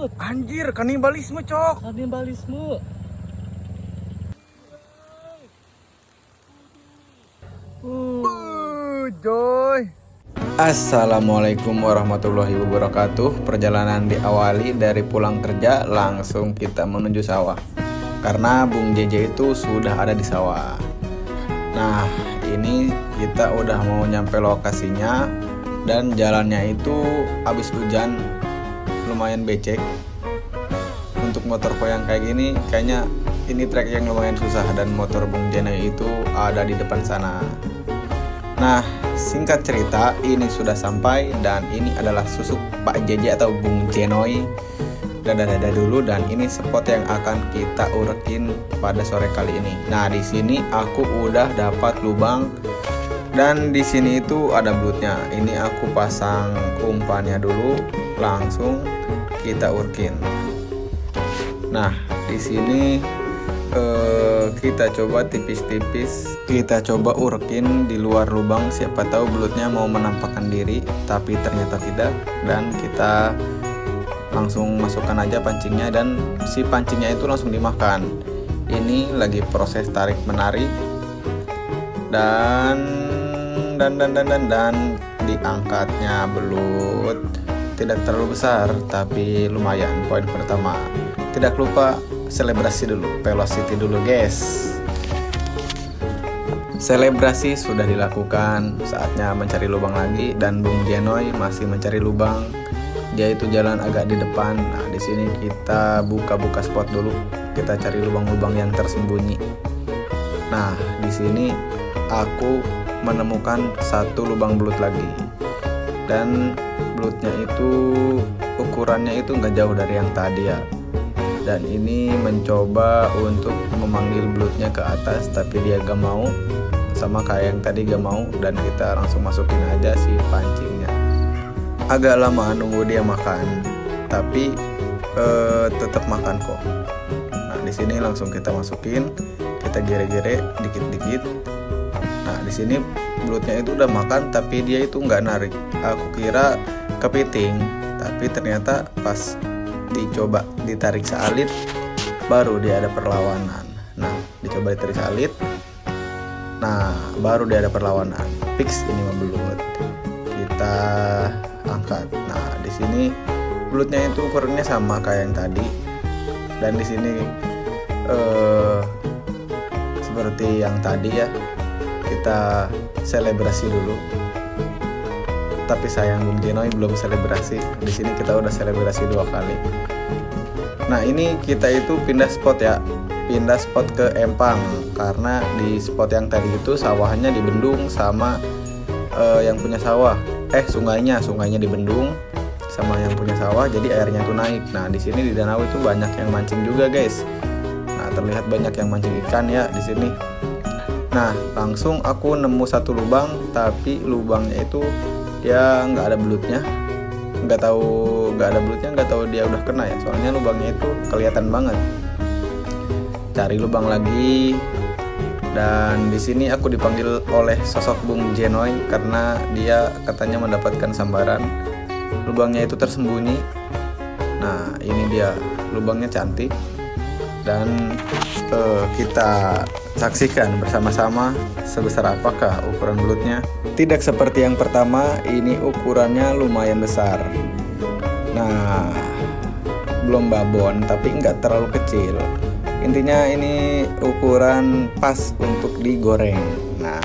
takut. Anjir, kanibalisme, Cok. Kanibalisme. Joy. Assalamualaikum warahmatullahi wabarakatuh. Perjalanan diawali dari pulang kerja langsung kita menuju sawah. Karena Bung JJ itu sudah ada di sawah. Nah, ini kita udah mau nyampe lokasinya dan jalannya itu habis hujan lumayan becek. Untuk motor yang kayak gini kayaknya ini trek yang lumayan susah dan motor Bung Jenoy itu ada di depan sana. Nah, singkat cerita, ini sudah sampai dan ini adalah susuk Pak JJ atau Bung Jenoy. Dadah dulu, dan ini spot yang akan kita urekin pada sore kali ini. Nah, di sini aku udah dapat lubang dan di sini itu ada belutnya. Ini aku pasang umpannya dulu, langsung kita urekin. Nah, di sini kita coba tipis-tipis, kita coba urekin di luar lubang, siapa tahu belutnya mau menampakkan diri, tapi ternyata tidak, dan kita langsung masukkan aja pancingnya dan si pancingnya itu langsung dimakan. Ini lagi proses tarik menarik dan diangkatnya belut tidak terlalu besar tapi lumayan. Poin pertama. Tidak lupa selebrasi dulu, velocity dulu guys. Selebrasi sudah dilakukan, saatnya mencari lubang lagi dan Bung Jenoy masih mencari lubang. Dia itu jalan agak di depan. Nah, di sini kita buka-buka spot dulu. Kita cari lubang-lubang yang tersembunyi. Nah, di sini aku menemukan satu lubang belut lagi. Dan belutnya itu ukurannya itu nggak jauh dari yang tadi ya. Dan ini mencoba untuk memanggil belutnya ke atas, tapi dia gak mau, sama kayak yang tadi gak mau, dan kita langsung masukin aja si pancingnya. Agak lama nunggu dia makan, tapi tetap makan kok. Nah, di sini langsung kita masukin, kita gere-gere dikit-dikit. Nah, di sini belutnya itu udah makan, tapi dia itu nggak narik. Aku kira kepiting, tapi ternyata pas dicoba ditarik salit baru dia ada perlawanan. Nah, dicoba ditarik salit, nah baru dia ada perlawanan. Fix ini mah belut. Kita angkat. Nah, di sini belutnya itu ukurannya sama kayak yang tadi. Dan di sini seperti yang tadi ya, kita selebrasi dulu. Tapi sayang Bung Jenoy belum selebrasi. Di sini kita udah selebrasi 2 kali. Nah, ini kita itu pindah spot ya. Pindah spot ke empang karena di spot yang tadi itu sawahnya dibendung sama yang punya sawah. Sungainya dibendung sama yang punya sawah, jadi airnya tuh naik. Nah, di sini di danau itu banyak yang mancing juga, guys. Nah, terlihat banyak yang mancing ikan ya di sini. Nah, langsung aku nemu satu lubang, tapi lubangnya itu dia nggak ada belutnya. Nggak tahu dia udah kena ya, soalnya lubangnya itu kelihatan banget. Cari lubang lagi. Dan di sini aku dipanggil oleh sosok Bung Jenoy karena dia katanya mendapatkan sambaran. Lubangnya itu tersembunyi. Nah, ini dia lubangnya cantik. Dan kita saksikan bersama-sama sebesar apakah ukuran belutnya. Tidak seperti yang pertama, ini ukurannya lumayan besar. Nah, belum babon tapi nggak terlalu kecil. Intinya ini ukuran pas untuk digoreng. Nah,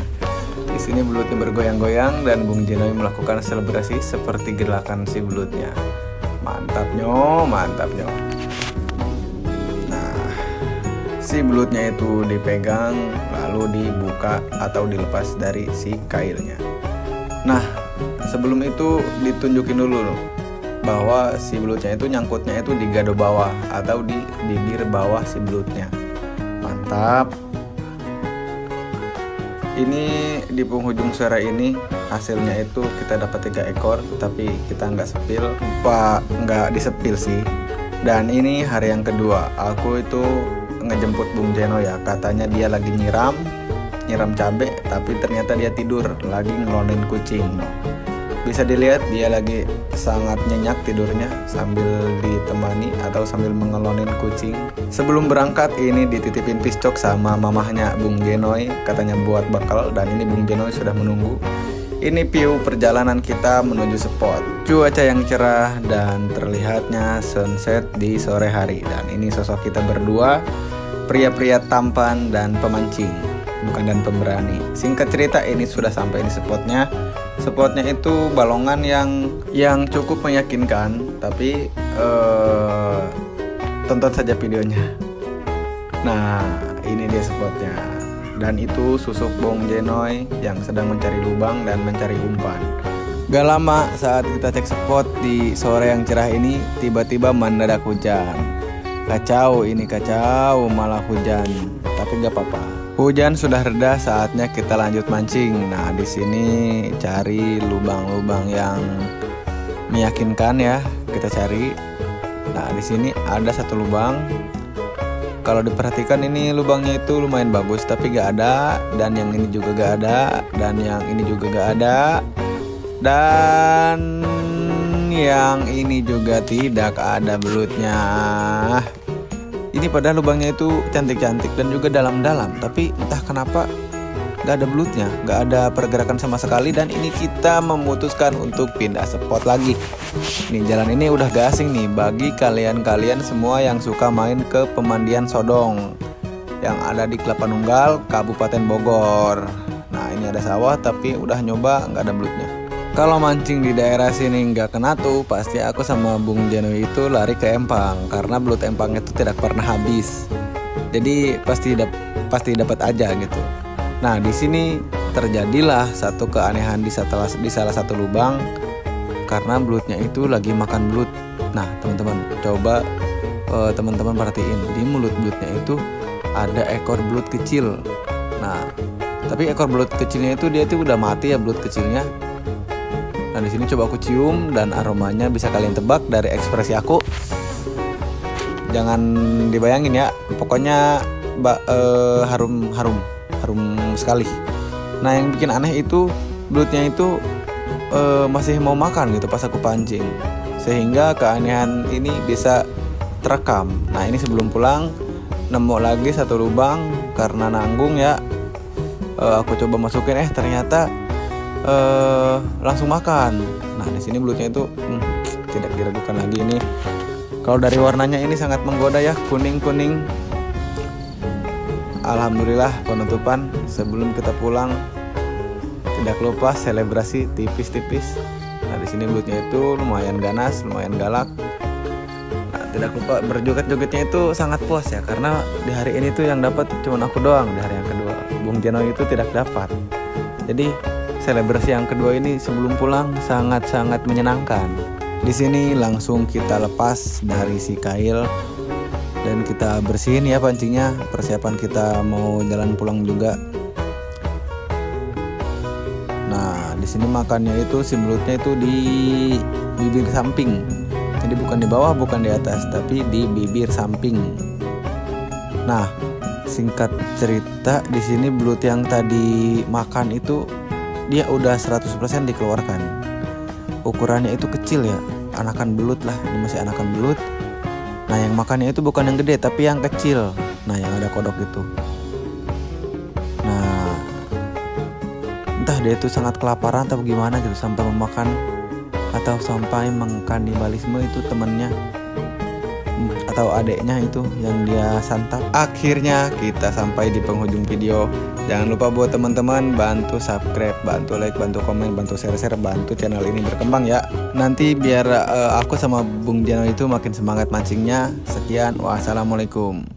di sini belutnya bergoyang-goyang dan Bung Jenoy melakukan selebrasi seperti gerakan si belutnya. Mantap nyo. Nah, si belutnya itu dipegang lalu dibuka atau dilepas dari si kailnya. Nah, sebelum itu ditunjukin dulu loh, bahwa si belutnya itu nyangkutnya itu di gado bawah atau di bibir bawah si belutnya. Mantap. Ini di penghujung suara ini hasilnya itu kita dapat 3 ekor, tapi kita nggak disepil sih. Dan ini hari yang kedua aku itu ngejemput Bung Jenoy ya, katanya dia lagi nyiram cabe, tapi ternyata dia tidur lagi ngelonin kucing. Bisa dilihat dia lagi sangat nyenyak tidurnya sambil ditemani atau sambil mengelonin kucing. Sebelum berangkat ini dititipin piscok sama mamahnya Bung Genoy, katanya buat bekal, dan ini Bung Genoy sudah menunggu. Ini view perjalanan kita menuju spot. Cuaca yang cerah dan terlihatnya sunset di sore hari. Dan ini sosok kita berdua, pria-pria tampan dan pemancing, bukan dan pemberani. Singkat cerita ini sudah sampai di spotnya. Spotnya itu balongan yang cukup meyakinkan, tapi tonton saja videonya. Nah, ini dia spotnya. Dan itu susuk Bung Genoy yang sedang mencari lubang dan mencari umpan. Gak lama saat kita cek spot di sore yang cerah ini, tiba-tiba mendadak hujan. Kacau, ini kacau, malah hujan. Tapi gak apa-apa. Hujan sudah reda, saatnya kita lanjut mancing. Nah, di sini cari lubang-lubang yang meyakinkan ya, kita cari. Nah, di sini ada satu lubang. Kalau diperhatikan ini lubangnya itu lumayan bagus, tapi gak ada. Dan yang ini juga gak ada. Dan yang ini juga gak ada. Dan yang ini juga tidak ada belutnya. Ini padahal lubangnya itu cantik-cantik dan juga dalam-dalam, tapi entah kenapa gak ada belutnya, gak ada pergerakan sama sekali. Dan ini kita memutuskan untuk pindah spot lagi. Nih, jalan ini udah gak asing nih bagi kalian-kalian semua yang suka main ke pemandian Sodong yang ada di Kelapa Nunggal, Kabupaten Bogor. Nah, ini ada sawah tapi udah nyoba gak ada belutnya. Kalau mancing di daerah sini nggak kena tuh, pasti aku sama Bung Genoy itu lari ke empang, karena belut empang itu tidak pernah habis. Jadi pasti dapat aja gitu. Nah, di sini terjadilah satu keanehan di salah satu lubang, karena belutnya itu lagi makan belut. Nah, teman-teman coba teman-teman perhatiin, di mulut belutnya itu ada ekor belut kecil. Nah, tapi ekor belut kecilnya itu dia tuh udah mati ya, belut kecilnya. Nah, di sini coba aku cium dan aromanya bisa kalian tebak dari ekspresi aku. Jangan dibayangin ya, pokoknya harum sekali. Nah, yang bikin aneh itu belutnya itu masih mau makan gitu pas aku pancing, sehingga keanehan ini bisa terekam. Nah, ini sebelum pulang nemu lagi satu lubang karena nanggung ya. Aku coba masukin, ternyata langsung makan. Nah, di sini belutnya itu tidak diragukan lagi. Ini kalau dari warnanya ini sangat menggoda ya, kuning-kuning. Alhamdulillah penutupan. Sebelum kita pulang tidak lupa selebrasi tipis-tipis. Nah, di sini belutnya itu lumayan ganas, lumayan galak. Nah, tidak lupa berjoget-jogetnya itu sangat puas ya, karena di hari ini tuh yang dapat cuma aku doang. Di hari yang kedua Bung Genoy itu tidak dapat. Jadi selebrasi yang kedua ini sebelum pulang sangat-sangat menyenangkan. Di sini langsung kita lepas dari si kail dan kita bersihin ya pancingnya. Persiapan kita mau jalan pulang juga. Nah, di sini makannya itu si belutnya itu di bibir samping. Jadi bukan di bawah, bukan di atas, tapi di bibir samping. Nah, singkat cerita, di sini belut yang tadi makan itu dia udah 100% dikeluarkan. Ukurannya itu kecil ya, anakan belut lah, ini masih anakan belut. Nah, yang makannya itu bukan yang gede tapi yang kecil. Nah, yang ada kodok itu. Nah, entah dia itu sangat kelaparan atau gimana gitu sampai memakan atau sampai mengkanibalisme itu temannya atau adeknya itu yang dia santap. Akhirnya kita sampai di penghujung video. Jangan lupa buat teman-teman bantu subscribe, bantu like, bantu komen, bantu share, bantu channel ini berkembang ya. Nanti biar aku sama Bung Genoy itu makin semangat mancingnya. Sekian, wassalamualaikum.